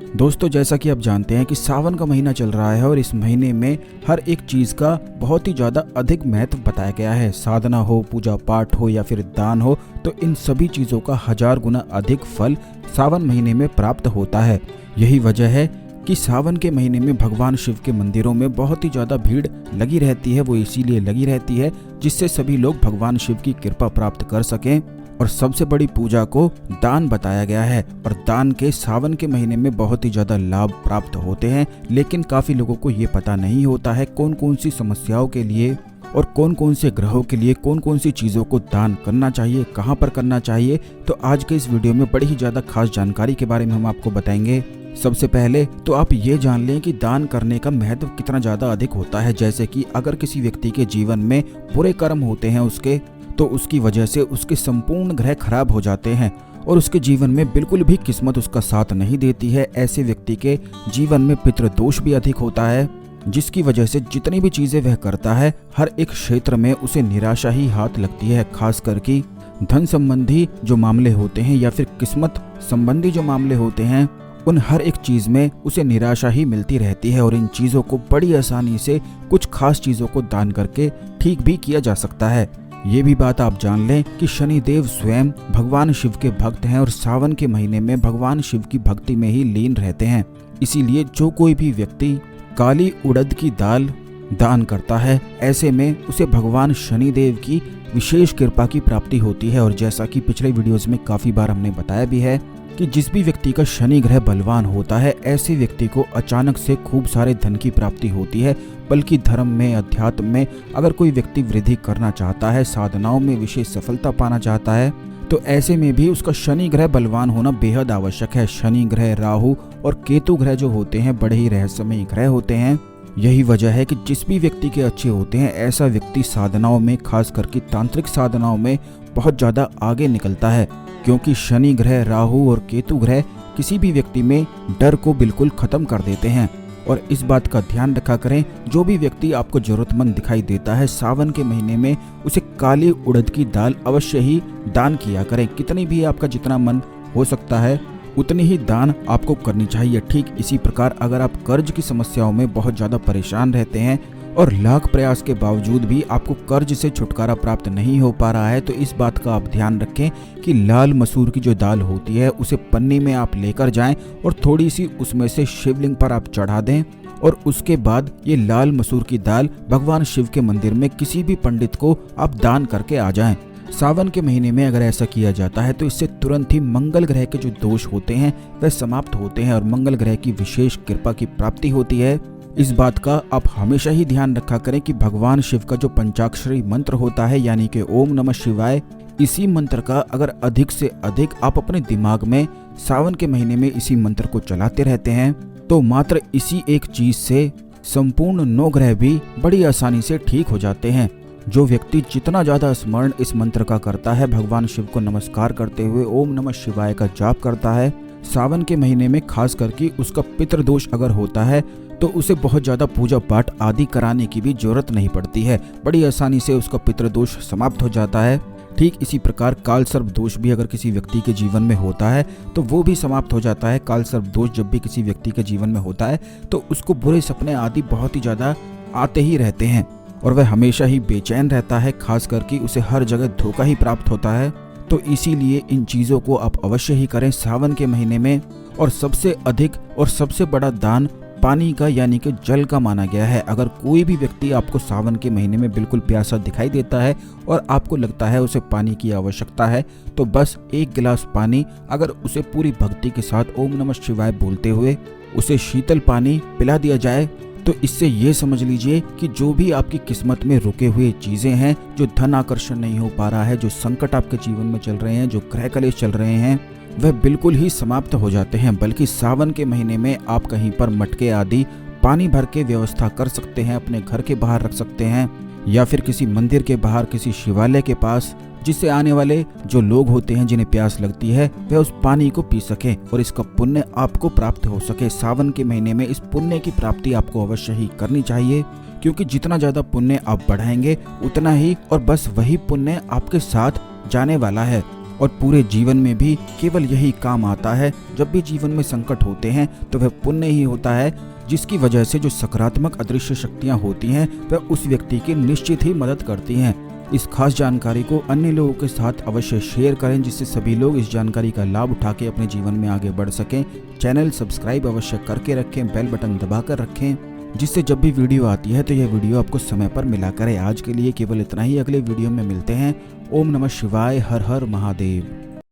दोस्तों, जैसा कि आप जानते हैं कि सावन का महीना चल रहा है और इस महीने में हर एक चीज़ का बहुत ही ज़्यादा अधिक महत्व बताया गया है। साधना हो, पूजा पाठ हो या फिर दान हो, तो इन सभी चीज़ों का 1000 गुना अधिक फल सावन महीने में प्राप्त होता है। यही वजह है कि सावन के महीने में भगवान शिव के मंदिरों में बहुत ही ज़्यादा भीड़ लगी रहती है। वो इसीलिए लगी रहती है जिससे सभी लोग भगवान शिव की कृपा प्राप्त कर सकें। और सबसे बड़ी पूजा को दान बताया गया है और दान के सावन के महीने में बहुत ही ज़्यादा लाभ प्राप्त होते हैं। लेकिन काफ़ी लोगों को ये पता नहीं होता है कौन कौन सी समस्याओं के लिए और कौन कौन से ग्रहों के लिए कौन कौन सी चीज़ों को दान करना चाहिए, कहाँ पर करना चाहिए। तो आज के इस वीडियो में बड़ी ही ज़्यादा खास जानकारी के बारे में हम आपको बताएंगे। सबसे पहले तो आप ये जान लें कि दान करने का महत्व कितना ज़्यादा अधिक होता है। जैसे कि अगर किसी व्यक्ति के जीवन में बुरे कर्म होते हैं उसके, तो उसकी वजह से उसके संपूर्ण ग्रह खराब हो जाते हैं और उसके जीवन में बिल्कुल भी किस्मत उसका साथ नहीं देती है। ऐसे व्यक्ति के जीवन में पितृदोष भी अधिक होता है, जिसकी वजह से जितनी भी चीज़ें वह करता है हर एक क्षेत्र में उसे निराशा ही हाथ लगती है। खास करके धन संबंधी जो मामले होते हैं या फिर किस्मत संबंधी जो मामले होते हैं, उन हर एक चीज़ में उसे निराशा ही मिलती रहती है। और इन चीज़ों को बड़ी आसानी से कुछ खास चीज़ों को दान करके ठीक भी किया जा सकता है। ये भी बात आप जान लें कि शनिदेव स्वयं भगवान शिव के भक्त हैं और सावन के महीने में भगवान शिव की भक्ति में ही लीन रहते हैं। इसीलिए जो कोई भी व्यक्ति काली उड़द की दाल दान करता है, ऐसे में उसे भगवान शनिदेव की विशेष कृपा की प्राप्ति होती है। और जैसा कि पिछले वीडियोस में काफ़ी बार हमने बताया भी है कि जिस भी व्यक्ति का शनि ग्रह बलवान होता है, ऐसे व्यक्ति को अचानक से खूब सारे धन की प्राप्ति होती है। बल्कि धर्म में, अध्यात्म में अगर कोई व्यक्ति वृद्धि करना चाहता है, साधनाओं में विशेष सफलता पाना चाहता है, तो ऐसे में भी उसका शनि ग्रह बलवान होना बेहद आवश्यक है। शनि ग्रह, राहु और केतु ग्रह जो होते हैं बड़े ही रहस्यमयी ग्रह होते हैं। यही वजह है कि जिस भी व्यक्ति के अच्छे होते हैं, ऐसा व्यक्ति साधनाओं में, खास करके तांत्रिक साधनाओं में बहुत ज़्यादा आगे निकलता है। क्योंकि शनि ग्रह, राहु और केतु ग्रह किसी भी व्यक्ति में डर को बिल्कुल खत्म कर देते हैं। और इस बात का ध्यान रखा करें, जो भी व्यक्ति आपको जरूरतमंद दिखाई देता है, सावन के महीने में उसे काली उड़द की दाल अवश्य ही दान किया करें। कितनी भी आपका जितना मन हो सकता है उतनी ही दान आपको करनी चाहिए। ठीक इसी प्रकार अगर आप कर्ज की समस्याओं में बहुत ज़्यादा परेशान रहते हैं और लाख प्रयास के बावजूद भी आपको कर्ज से छुटकारा प्राप्त नहीं हो पा रहा है, तो इस बात का आप ध्यान रखें कि लाल मसूर की जो दाल होती है उसे पन्नी में आप लेकर जाएं और थोड़ी सी उसमें से शिवलिंग पर आप चढ़ा दें। और उसके बाद ये लाल मसूर की दाल भगवान शिव के मंदिर में किसी भी पंडित को आप दान करके आ जाएं। सावन के महीने में अगर ऐसा किया जाता है तो इससे तुरंत ही मंगल ग्रह के जो दोष होते हैं वह समाप्त होते हैं और मंगल ग्रह की विशेष कृपा की प्राप्ति होती है। इस बात का आप हमेशा ही ध्यान रखा करें कि भगवान शिव का जो पंचाक्षरी मंत्र होता है, यानी कि ओम नमः शिवाय, इसी मंत्र का अगर अधिक से अधिक आप अपने दिमाग में सावन के महीने में इसी मंत्र को चलाते रहते हैं, तो मात्र इसी एक चीज से संपूर्ण 9 ग्रह भी बड़ी आसानी से ठीक हो जाते हैं। जो व्यक्ति जितना ज्यादा स्मरण इस मंत्र का करता है, भगवान शिव को नमस्कार करते हुए ओम नमः शिवाय का जाप करता है, सावन के महीने में खास करके उसका पितृदोष अगर होता है तो उसे बहुत ज़्यादा पूजा पाठ आदि कराने की भी जरूरत नहीं पड़ती है। बड़ी आसानी से उसका पितृदोष समाप्त हो जाता है। ठीक इसी प्रकार काल सर्प दोष भी अगर किसी व्यक्ति के जीवन में होता है तो वो भी समाप्त हो जाता है। काल सर्प दोष जब भी किसी व्यक्ति के जीवन में होता है तो उसको बुरे सपने आदि बहुत ही ज़्यादा आते ही रहते हैं और वह हमेशा ही बेचैन रहता है। खास करके उसे हर जगह धोखा ही प्राप्त होता है। तो इसीलिए इन चीज़ों को आप अवश्य ही करें सावन के महीने में। और सबसे अधिक और सबसे बड़ा दान पानी का, यानी कि जल का माना गया है। अगर कोई भी व्यक्ति आपको सावन के महीने में बिल्कुल प्यासा दिखाई देता है और आपको लगता है उसे पानी की आवश्यकता है, तो बस 1 गिलास पानी अगर उसे पूरी भक्ति के साथ ओम नमः शिवाय बोलते हुए उसे शीतल पानी पिला दिया जाए, तो इससे ये समझ लीजिए कि जो भी आपकी किस्मत में रुके हुए चीज़ें हैं, जो धन आकर्षण नहीं हो पा रहा है, जो संकट आपके जीवन में चल रहे हैं, जो ग्रह कलेश चल रहे हैं, वह बिल्कुल ही समाप्त हो जाते हैं। बल्कि सावन के महीने में आप कहीं पर मटके आदि पानी भर के व्यवस्था कर सकते हैं, अपने घर के बाहर रख सकते हैं या फिर किसी मंदिर के बाहर, किसी शिवालय के पास, जिससे आने वाले जो लोग होते हैं जिन्हें प्यास लगती है वह उस पानी को पी सकें और इसका पुण्य आपको प्राप्त हो सके। सावन के महीने में इस पुण्य की प्राप्ति आपको अवश्य ही करनी चाहिए, क्योंकि जितना ज़्यादा पुण्य आप बढ़ाएंगे उतना ही और बस वही पुण्य आपके साथ जाने वाला है। और पूरे जीवन में भी केवल यही काम आता है। जब भी जीवन में संकट होते हैं तो वह पुण्य ही होता है, जिसकी वजह से जो सकारात्मक अदृश्य शक्तियाँ होती हैं वह उस व्यक्ति की निश्चित ही मदद करती हैं। इस खास जानकारी को अन्य लोगों के साथ अवश्य शेयर करें, जिससे सभी लोग इस जानकारी का लाभ उठा के अपने जीवन में आगे बढ़ सकें। चैनल सब्सक्राइब अवश्य करके रखें, बेल बटन दबा कर रखें, जिससे जब भी वीडियो आती है तो यह वीडियो आपको समय पर मिला करे। आज के लिए केवल इतना ही, अगले वीडियो में मिलते हैं। ओम नमः शिवाय, हर हर महादेव।